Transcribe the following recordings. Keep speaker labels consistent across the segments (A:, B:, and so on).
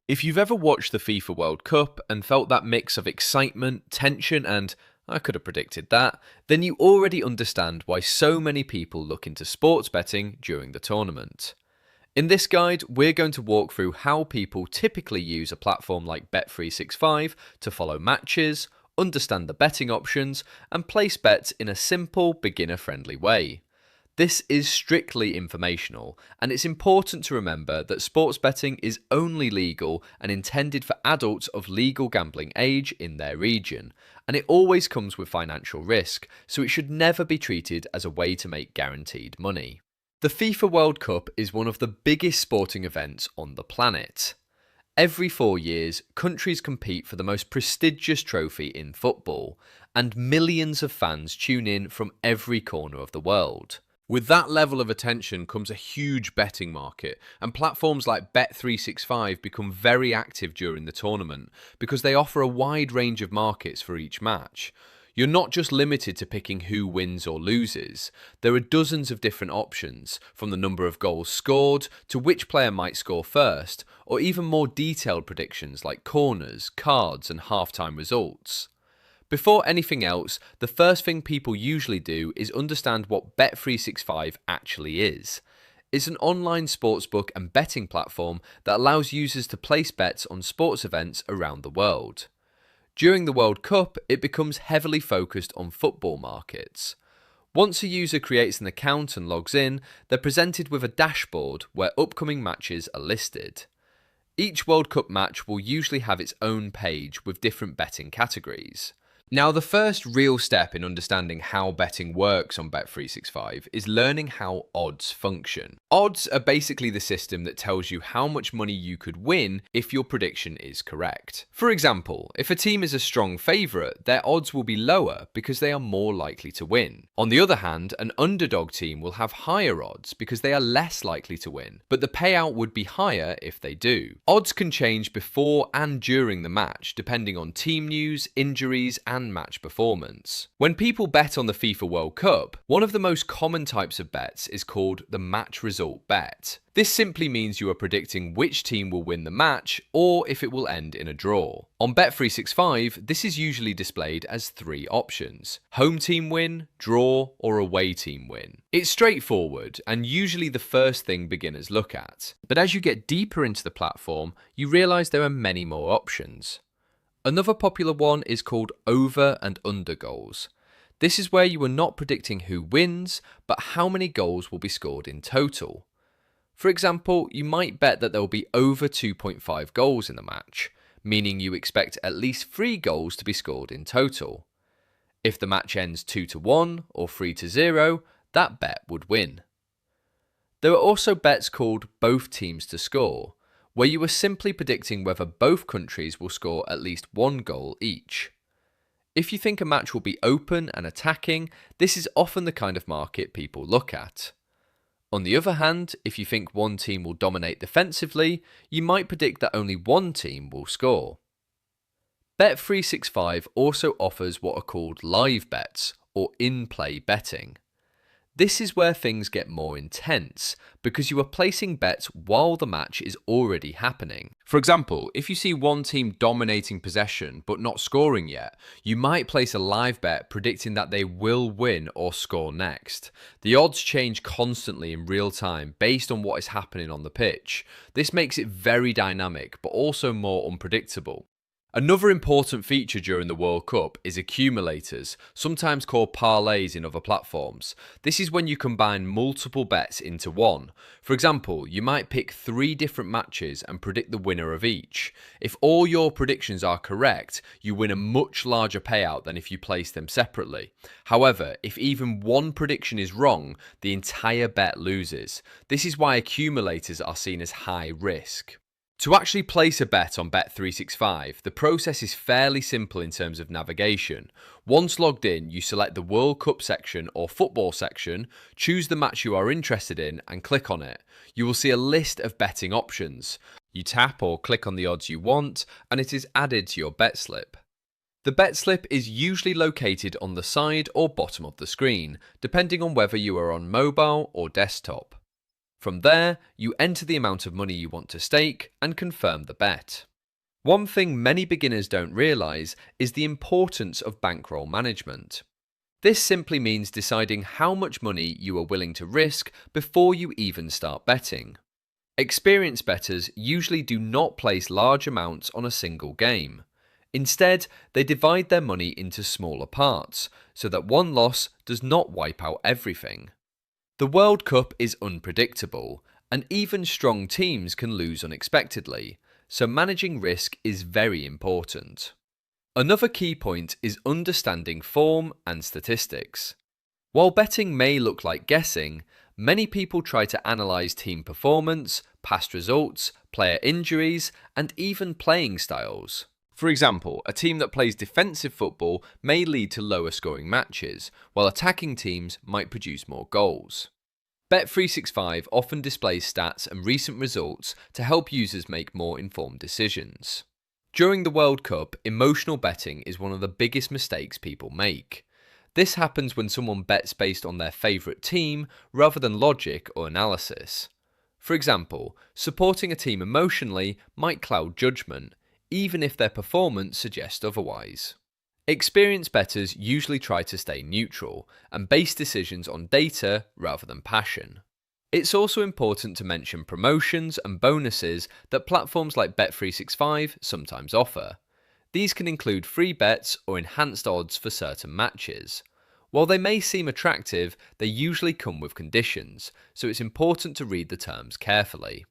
A: If you've ever watched the FIFA World Cup and felt that mix of excitement, tension, and I could have predicted that, then you already understand why so many people look into sports betting during the tournament. In this guide, we're going to walk through how people typically use a platform like Bet365 to follow matches, understand the betting options, and place bets in a simple, beginner-friendly way. This is strictly informational, and it's important to remember that sports betting is only legal and intended for adults of legal gambling age in their region, and it always comes with financial risk, so it should never be treated as a way to make guaranteed money. The FIFA World Cup is one of the biggest sporting events on the planet. Every 4 years, countries compete for the most prestigious trophy in football, and millions of fans tune in from every corner of the world. With that level of attention comes a huge betting market, and platforms like Bet365 become very active during the tournament because they offer a wide range of markets for each match. You're not just limited to picking who wins or loses. There are dozens of different options, from the number of goals scored to which player might score first, or even more detailed predictions like corners, cards, and halftime results. Before anything else, the first thing people usually do is understand what Bet365 actually is. It's an online sportsbook and betting platform that allows users to place bets on sports events around the world. During the World Cup, it becomes heavily focused on football markets. Once a user creates an account and logs in, they're presented with a dashboard where upcoming matches are listed. Each World Cup match will usually have its own page with different betting categories. Now, the first real step in understanding how betting works on Bet365 is learning how odds function. Odds are basically the system that tells you how much money you could win if your prediction is correct. For example, if a team is a strong favourite, their odds will be lower because they are more likely to win. On the other hand, an underdog team will have higher odds because they are less likely to win, but the payout would be higher if they do. Odds can change before and during the match, depending on team news, injuries, and match performance. When people bet on the FIFA World Cup, one of the most common types of bets is called the match result bet. This simply means you are predicting which team will win the match or if it will end in a draw. On Bet365, this is usually displayed as 3 options: home team win, draw, or away team win. It's straightforward and usually the first thing beginners look at. But as you get deeper into the platform, you realise there are many more options. Another popular one is called over and under goals. This is where you are not predicting who wins, but how many goals will be scored in total. For example, you might bet that there will be over 2.5 goals in the match, meaning you expect at least 3 goals to be scored in total. If the match ends 2-1 or 3-0, that bet would win. There are also bets called both teams to score, where you are simply predicting whether both countries will score at least 1 goal each. If you think a match will be open and attacking, this is often the kind of market people look at. On the other hand, if you think one team will dominate defensively, you might predict that only one team will score. Bet365 also offers what are called live bets, or in-play betting. This is where things get more intense, because you are placing bets while the match is already happening. For example, if you see one team dominating possession but not scoring yet, you might place a live bet predicting that they will win or score next. The odds change constantly in real time based on what is happening on the pitch. This makes it very dynamic but also more unpredictable. Another important feature during the World Cup is accumulators, sometimes called parlays in other platforms. This is when you combine multiple bets into one. For example, you might pick 3 different matches and predict the winner of each. If all your predictions are correct, you win a much larger payout than if you place them separately. However, if even one prediction is wrong, the entire bet loses. This is why accumulators are seen as high risk. To actually place a bet on Bet365, the process is fairly simple in terms of navigation. Once logged in, you select the World Cup section or football section, choose the match you are interested in and click on it. You will see a list of betting options. You tap or click on the odds you want and it is added to your bet slip. The bet slip is usually located on the side or bottom of the screen, depending on whether you are on mobile or desktop. From there, you enter the amount of money you want to stake and confirm the bet. One thing many beginners don't realise is the importance of bankroll management. This simply means deciding how much money you are willing to risk before you even start betting. Experienced bettors usually do not place large amounts on a single game. Instead, they divide their money into smaller parts, so that one loss does not wipe out everything. The World Cup is unpredictable, and even strong teams can lose unexpectedly, so managing risk is very important. Another key point is understanding form and statistics. While betting may look like guessing, many people try to analyse team performance, past results, player injuries, and even playing styles. For example, a team that plays defensive football may lead to lower scoring matches, while attacking teams might produce more goals. Bet365 often displays stats and recent results to help users make more informed decisions. During the World Cup, emotional betting is one of the biggest mistakes people make. This happens when someone bets based on their favourite team rather than logic or analysis. For example, supporting a team emotionally might cloud judgment, even if their performance suggests otherwise. Experienced bettors usually try to stay neutral and base decisions on data rather than passion. It's also important to mention promotions and bonuses that platforms like Bet365 sometimes offer. These can include free bets or enhanced odds for certain matches. While they may seem attractive, they usually come with conditions, so it's important to read the terms carefully.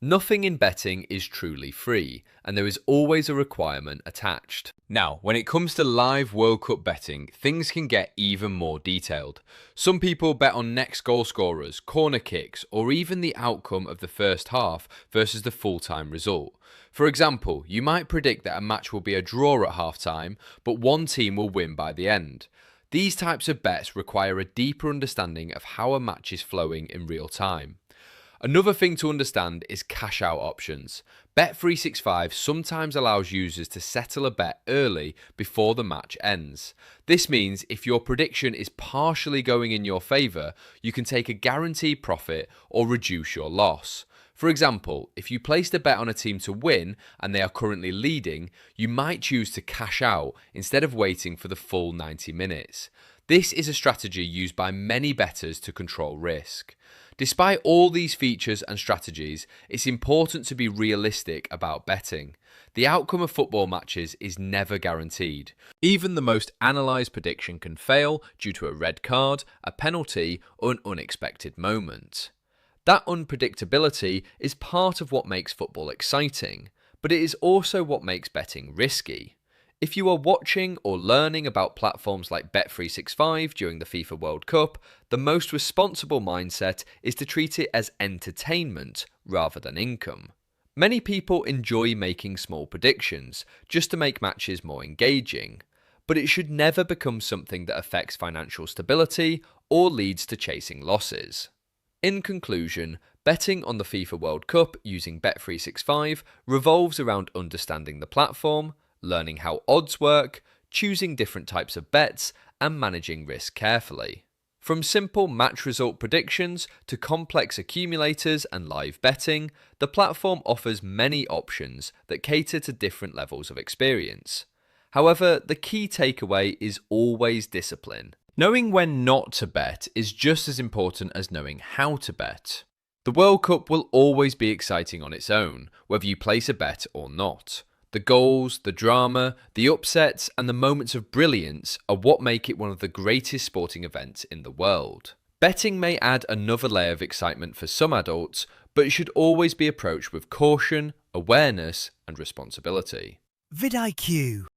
A: Nothing in betting is truly free, and there is always a requirement attached. Now, when it comes to live World Cup betting, things can get even more detailed. Some people bet on next goal scorers, corner kicks, or even the outcome of the first half versus the full-time result. For example, you might predict that a match will be a draw at half-time, but one team will win by the end. These types of bets require a deeper understanding of how a match is flowing in real time. Another thing to understand is cash out options. Bet365 sometimes allows users to settle a bet early before the match ends. This means if your prediction is partially going in your favour, you can take a guaranteed profit or reduce your loss. For example, if you placed a bet on a team to win and they are currently leading, you might choose to cash out instead of waiting for the full 90 minutes. This is a strategy used by many bettors to control risk. Despite all these features and strategies, it's important to be realistic about betting. The outcome of football matches is never guaranteed. Even the most analysed prediction can fail due to a red card, a penalty, or an unexpected moment. That unpredictability is part of what makes football exciting, but it is also what makes betting risky. If you are watching or learning about platforms like Bet365 during the FIFA World Cup, the most responsible mindset is to treat it as entertainment rather than income. Many people enjoy making small predictions just to make matches more engaging, but it should never become something that affects financial stability or leads to chasing losses. In conclusion, betting on the FIFA World Cup using Bet365 revolves around understanding the platform, learning how odds work, choosing different types of bets, and managing risk carefully. From simple match result predictions to complex accumulators and live betting, the platform offers many options that cater to different levels of experience. However, the key takeaway is always discipline. Knowing when not to bet is just as important as knowing how to bet. The World Cup will always be exciting on its own, whether you place a bet or not. The goals, the drama, the upsets, and the moments of brilliance are what make it one of the greatest sporting events in the world. Betting may add another layer of excitement for some adults, but it should always be approached with caution, awareness, and responsibility.
B: vidIQ